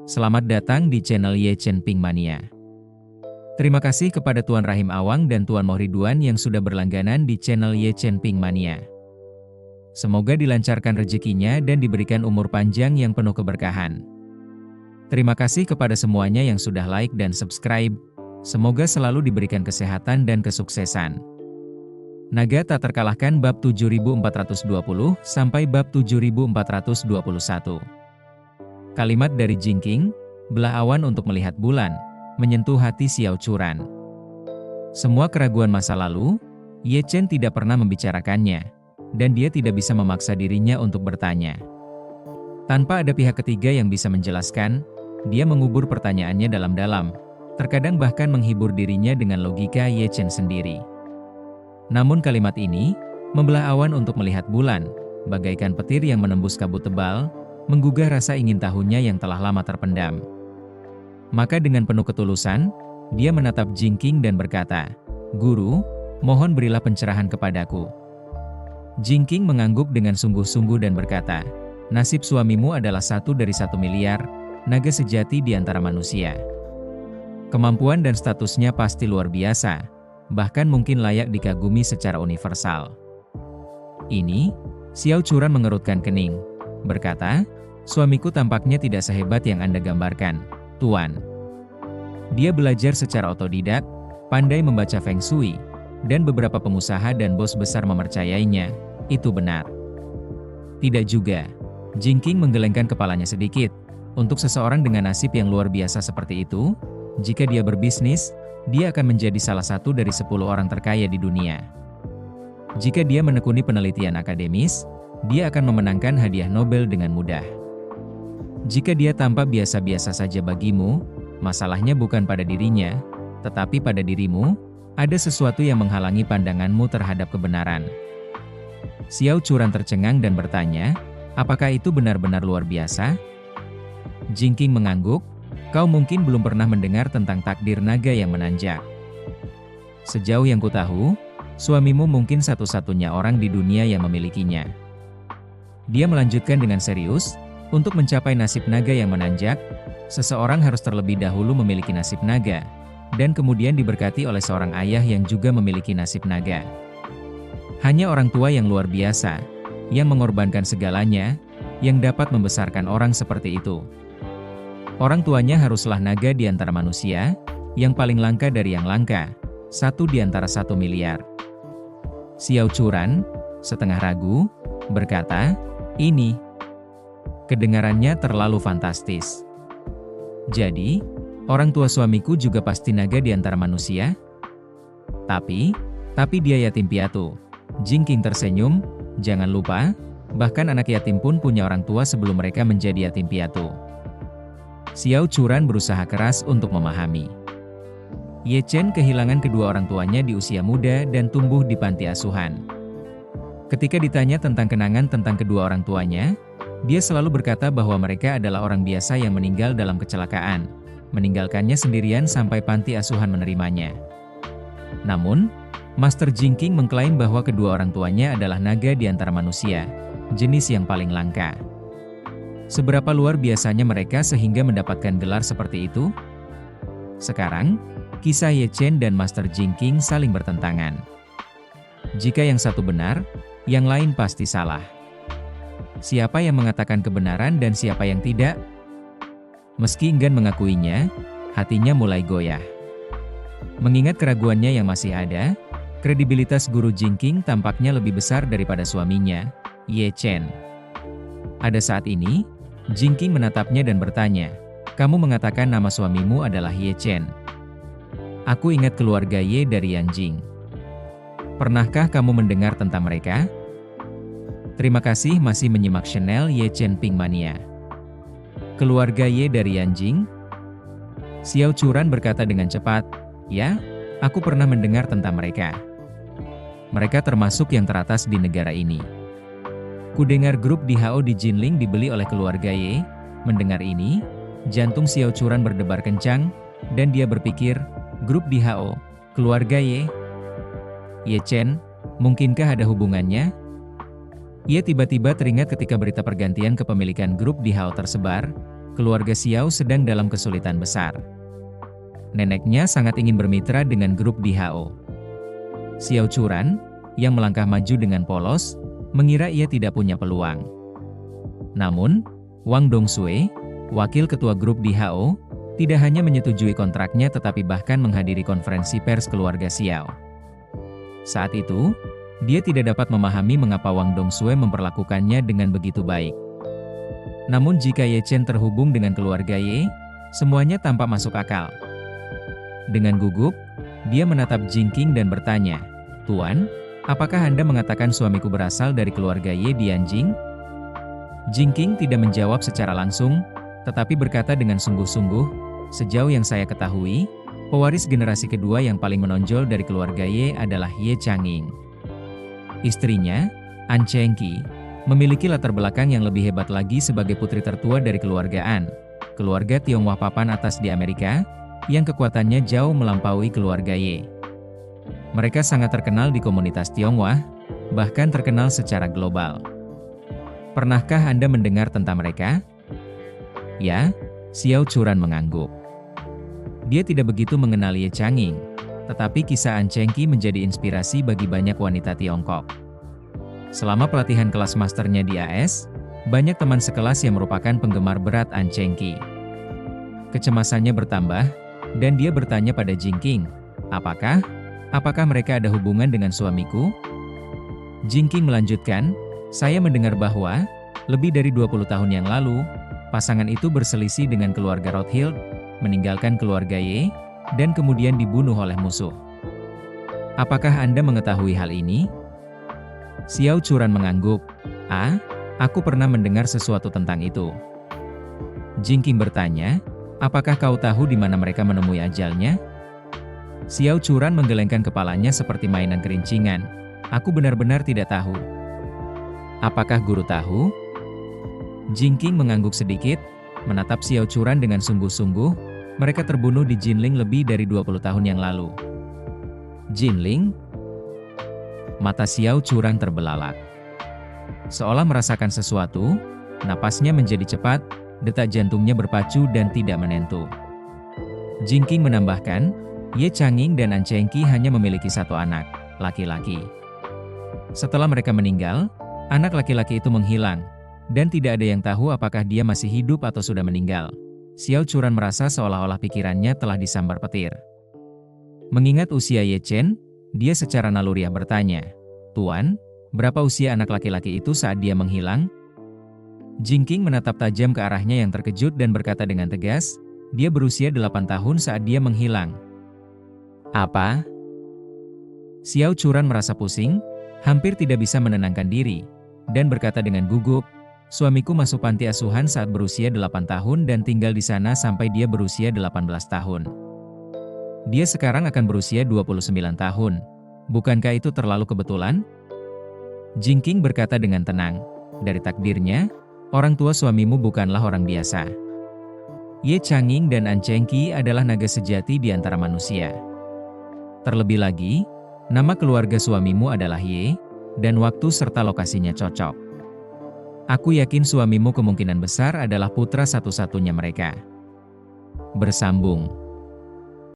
Selamat datang di channel Ye Chen Ping Mania. Terima kasih kepada Tuan Rahim Awang dan Tuan Mohriduan yang sudah berlangganan di channel Ye Chen Ping Mania. Semoga dilancarkan rezekinya dan diberikan umur panjang yang penuh keberkahan. Terima kasih kepada semuanya yang sudah like dan subscribe. Semoga selalu diberikan kesehatan dan kesuksesan. Naga tak terkalahkan bab 7420 sampai bab 7421. Kalimat dari Jingking, belah awan untuk melihat bulan, menyentuh hati Xiao Churan. Semua keraguan masa lalu, Ye Chen tidak pernah membicarakannya, dan dia tidak bisa memaksa dirinya untuk bertanya. Tanpa ada pihak ketiga yang bisa menjelaskan, dia mengubur pertanyaannya dalam-dalam, terkadang bahkan menghibur dirinya dengan logika Ye Chen sendiri. Namun kalimat ini, membelah awan untuk melihat bulan, bagaikan petir yang menembus kabut tebal, menggugah rasa ingin tahunya yang telah lama terpendam. Maka dengan penuh ketulusan, dia menatap Jingking dan berkata, "Guru, mohon berilah pencerahan kepadaku." Jingking mengangguk dengan sungguh-sungguh dan berkata, "Nasib suamimu adalah satu dari 1 miliar, naga sejati di antara manusia. Kemampuan dan statusnya pasti luar biasa, bahkan mungkin layak dikagumi secara universal." Ini, Xiao Churan mengerutkan kening, berkata, "Suamiku tampaknya tidak sehebat yang Anda gambarkan, Tuan. Dia belajar secara otodidak, pandai membaca Feng Shui, dan beberapa pengusaha dan bos besar mempercayainya, itu benar." Tidak juga. Jingking menggelengkan kepalanya sedikit. Untuk seseorang dengan nasib yang luar biasa seperti itu, jika dia berbisnis, dia akan menjadi salah satu dari 10 orang terkaya di dunia. Jika dia menekuni penelitian akademis, dia akan memenangkan hadiah Nobel dengan mudah. Jika dia tampak biasa-biasa saja bagimu, masalahnya bukan pada dirinya, tetapi pada dirimu, ada sesuatu yang menghalangi pandanganmu terhadap kebenaran. Xiao Churan tercengang dan bertanya, "Apakah itu benar-benar luar biasa?" Jingking mengangguk, "Kau mungkin belum pernah mendengar tentang takdir naga yang menanjak. Sejauh yang kutahu, suamimu mungkin satu-satunya orang di dunia yang memilikinya." Dia melanjutkan dengan serius, "Untuk mencapai nasib naga yang menanjak, seseorang harus terlebih dahulu memiliki nasib naga, dan kemudian diberkati oleh seorang ayah yang juga memiliki nasib naga. Hanya orang tua yang luar biasa, yang mengorbankan segalanya, yang dapat membesarkan orang seperti itu. Orang tuanya haruslah naga di antara manusia, yang paling langka dari yang langka, 1 di antara 1 miliar. Xiao Churan, setengah ragu, berkata, "Ini kedengarannya terlalu fantastis. Jadi, orang tua suamiku juga pasti naga di antara manusia? Tapi dia yatim piatu." Jingking tersenyum, "Jangan lupa, bahkan anak yatim pun punya orang tua sebelum mereka menjadi yatim piatu." Xiao Churan berusaha keras untuk memahami. Ye Chen kehilangan kedua orang tuanya di usia muda dan tumbuh di panti asuhan. Ketika ditanya tentang kenangan tentang kedua orang tuanya, dia selalu berkata bahwa mereka adalah orang biasa yang meninggal dalam kecelakaan, meninggalkannya sendirian sampai panti asuhan menerimanya. Namun, Master Jingking mengklaim bahwa kedua orang tuanya adalah naga di antara manusia, jenis yang paling langka. Seberapa luar biasanya mereka sehingga mendapatkan gelar seperti itu? Sekarang, kisah Ye Chen dan Master Jingking saling bertentangan. Jika yang satu benar, yang lain pasti salah. Siapa yang mengatakan kebenaran dan siapa yang tidak? Meski enggan mengakuinya, hatinya mulai goyah. Mengingat keraguannya yang masih ada, kredibilitas Guru Jingking tampaknya lebih besar daripada suaminya, Ye Chen. Pada saat ini, Jingking menatapnya dan bertanya, "Kamu mengatakan nama suamimu adalah Ye Chen. Aku ingat keluarga Ye dari Yanjing. Pernahkah kamu mendengar tentang mereka?" Terima kasih masih menyimak channel Ye Chen Ping Mania. Keluarga Ye dari Yanjing? Xiao Churan berkata dengan cepat, "Ya, aku pernah mendengar tentang mereka. Mereka termasuk yang teratas di negara ini. Kudengar grup DHO di Jinling dibeli oleh keluarga Ye." Mendengar ini, jantung Xiao Churan berdebar kencang, dan dia berpikir, grup DHO, keluarga Ye? Ye Chen, mungkinkah ada hubungannya? Ia tiba-tiba teringat ketika berita pergantian kepemilikan grup DHO tersebar, keluarga Xiao sedang dalam kesulitan besar. Neneknya sangat ingin bermitra dengan grup DHO. Xiao Churan, yang melangkah maju dengan polos, mengira ia tidak punya peluang. Namun, Wang Dongsue, wakil ketua grup DHO, tidak hanya menyetujui kontraknya tetapi bahkan menghadiri konferensi pers keluarga Xiao. Saat itu, dia tidak dapat memahami mengapa Wang Dongsue memperlakukannya dengan begitu baik. Namun jika Ye Chen terhubung dengan keluarga Ye, semuanya tampak masuk akal. Dengan gugup, dia menatap Jingqing dan bertanya, "Tuan, apakah Anda mengatakan suamiku berasal dari keluarga Ye Dianjing?" Jingqing tidak menjawab secara langsung, tetapi berkata dengan sungguh-sungguh, "Sejauh yang saya ketahui, pewaris generasi kedua yang paling menonjol dari keluarga Ye adalah Ye Changqing. Istrinya, An Chengqi, memiliki latar belakang yang lebih hebat lagi sebagai putri tertua dari keluarga An, keluarga Tionghoa papan atas di Amerika, yang kekuatannya jauh melampaui keluarga Ye. Mereka sangat terkenal di komunitas Tionghoa, bahkan terkenal secara global. Pernahkah Anda mendengar tentang mereka?" "Ya," Xiao Churan mengangguk. Dia tidak begitu mengenal Ye Changqing, tetapi kisah An Chengqi menjadi inspirasi bagi banyak wanita Tiongkok. Selama pelatihan kelas masternya di AS, banyak teman sekelas yang merupakan penggemar berat An Chengqi. Kecemasannya bertambah, dan dia bertanya pada Jingqing, Apakah mereka ada hubungan dengan suamiku?" Jingqing melanjutkan, "Saya mendengar bahwa, lebih dari 20 tahun yang lalu, pasangan itu berselisih dengan keluarga Rothschild, meninggalkan keluarga Ye, dan kemudian dibunuh oleh musuh. Apakah Anda mengetahui hal ini?" Xiao Churan mengangguk, Aku pernah mendengar sesuatu tentang itu." Jingqing bertanya, "Apakah kau tahu di mana mereka menemui ajalnya?" Xiao Churan menggelengkan kepalanya seperti mainan kerincingan. "Aku benar-benar tidak tahu." "Apakah guru tahu?" Jingqing mengangguk sedikit, menatap Xiao Churan dengan sungguh-sungguh. "Mereka terbunuh di Jinling lebih dari 20 tahun yang lalu." "Jinling?" Mata Xiao Churan terbelalak. Seolah merasakan sesuatu, napasnya menjadi cepat, detak jantungnya berpacu dan tidak menentu. Jingqing menambahkan, Ye Changqing dan An Chengqi hanya memiliki satu anak, laki-laki. Setelah mereka meninggal, anak laki-laki itu menghilang, dan tidak ada yang tahu apakah dia masih hidup atau sudah meninggal. Xiao Churan merasa seolah-olah pikirannya telah disambar petir. Mengingat usia Ye Chen, dia secara naluriah bertanya, "Tuan, berapa usia anak laki-laki itu saat dia menghilang?" Jingqing menatap tajam ke arahnya yang terkejut dan berkata dengan tegas, "Dia berusia 8 tahun saat dia menghilang." "Apa?" Xiao Churan merasa pusing, hampir tidak bisa menenangkan diri, dan berkata dengan gugup, "Suamiku masuk panti asuhan saat berusia 8 tahun dan tinggal di sana sampai dia berusia 18 tahun. Dia sekarang akan berusia 29 tahun. Bukankah itu terlalu kebetulan?" Jingqing berkata dengan tenang, "Dari takdirnya, orang tua suamimu bukanlah orang biasa. Ye Changqing dan An Chengqi adalah naga sejati di antara manusia. Terlebih lagi, nama keluarga suamimu adalah Ye, dan waktu serta lokasinya cocok. Aku yakin suamimu kemungkinan besar adalah putra satu-satunya mereka." Bersambung.